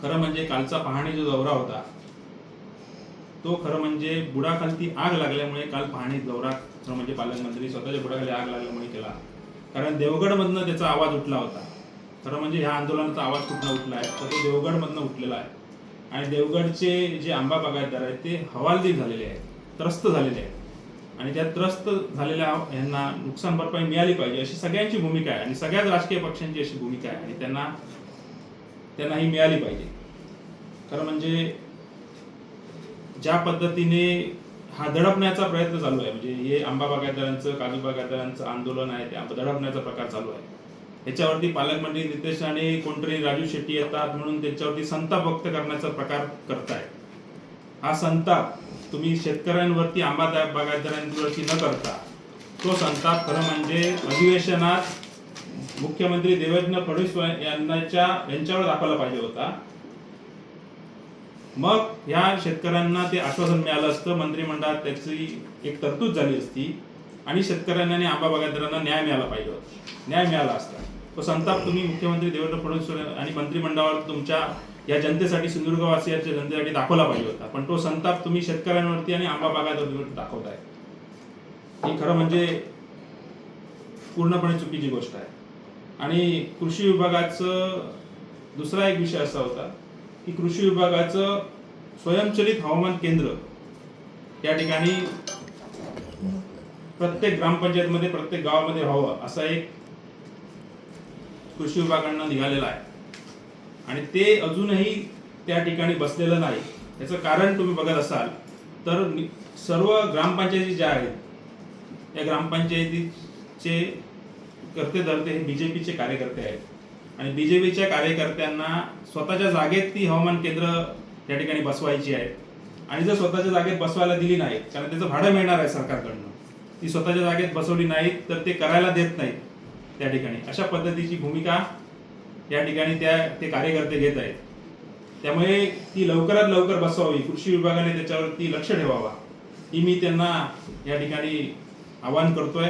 खरं म्हणजे कालचा पाहणी जो दौरा होता तो खरं म्हणजे बुडाखालती आग लागल्यामुळे काल पाहणी दौरा खरं म्हणजे पालकमंत्री स्वतःच्या बुडाखाली आग लागल्यामुळे केला. कारण देवगडमधनं त्याचा आवाज उठला होता. खरं म्हणजे ह्या आंदोलनाचा आवाज कुठला उठला आहे तर तो देवगडमधनं उठलेला आहे. आणि देवगडचे जे आंबा बागायतदार आहेत ते हवालदिल झालेले आहेत, त्रस्त झालेले आहेत. आणि त्या त्रस्त झालेल्या यांना नुकसान भरपाई मिळाली पाहिजे अशी सगळ्यांची भूमिका आहे आणि सगळ्याच राजकीय पक्षांची अशी भूमिका आहे आणि त्यांना ही मिळाली पाहिजे. खरं म्हणजे ज्या पद्धतीने हा दडपण्याचा प्रयत्न चालू आहे, म्हणजे हे आंबा बागायतदारांचं, काजू बागायतदारांचं आंदोलन आहे, ते दडपण्याचा प्रकार चालू आहे. याच्यावरती पालकमंत्री नितेश राणे, कोणतरी राजू शेट्टी येतात म्हणून त्याच्यावरती संताप व्यक्त करण्याचा प्रकार करताय. हा संताप तुम्ही शेतकऱ्यांवरती, आंबा बागायतदारांवरती न करता तो संताप खरं म्हणजे अधिवेशनात मुख्यमंत्री देवेंद्र फडणवीस यांच्यावर दाखवला पाहिजे होता. मग या शेतकऱ्यांना ते आश्वासन मिळालं असतं, मंत्रिमंडळात त्याची एक तरतूद झाली असती आणि शेतकऱ्यांना आणि आंबा बागायतदारांना न्याय मिळाला पाहिजे होता, न्याय मिळाला असता. तो संताप तुम्ही मुख्यमंत्री देवेंद्र फडणवीस आणि मंत्रिमंडळावर तुमच्या या जनतेसाठी, सिंधुदुर्गवासियांच्या जनतेसाठी दाखवला पाहिजे होता. पण तो संताप तुम्ही शेतकऱ्यांवरती आणि आंबा बागायतदारांवरती दाखवताय. ही खरं म्हणजे पूर्णपणे चुकीची गोष्ट आहे. आणि कृषी विभागाचं दुसरा एक विषय असा होता की कृषी विभागाचं स्वयंचलित हवामान केंद्र या ठिकाणी प्रत्येक ग्रामपंचायतमध्ये, प्रत्येक गावामध्ये व्हावं असा एक कृषी विभागानं निघालेला आहे आणि ते अजूनही त्या ठिकाणी बसलेलं नाही. याचं कारण तुम्ही बघत असाल तर सर्व ग्रामपंचायती ज्या आहेत, या ग्रामपंचायतीचे कर्ते-धर्ते हे बीजेपीचे कार्यकर्ते आहेत आणि बीजेपीच्या कार्यकर्त्यांना स्वतःच्या जागेत ती हवामान केंद्र या ठिकाणी बसवायची आहे. आणि जर स्वतःच्या जागेत बसवायला दिली नाहीत, कारण त्याचं भाडं मिळणार आहे सरकारकडनं, ती स्वतःच्या जागेत बसवली नाहीत तर ते करायला देत नाहीत त्या ठिकाणी. अशा पद्धतीची भूमिका या ठिकाणी ते कार्यकर्ते घेत आहेत. त्यामुळे ती लवकरात लवकर बसवावी, कृषी विभागाने त्याच्यावरती लक्ष ठेवावा, ही मी त्यांना या ठिकाणी आवाहन करतोय.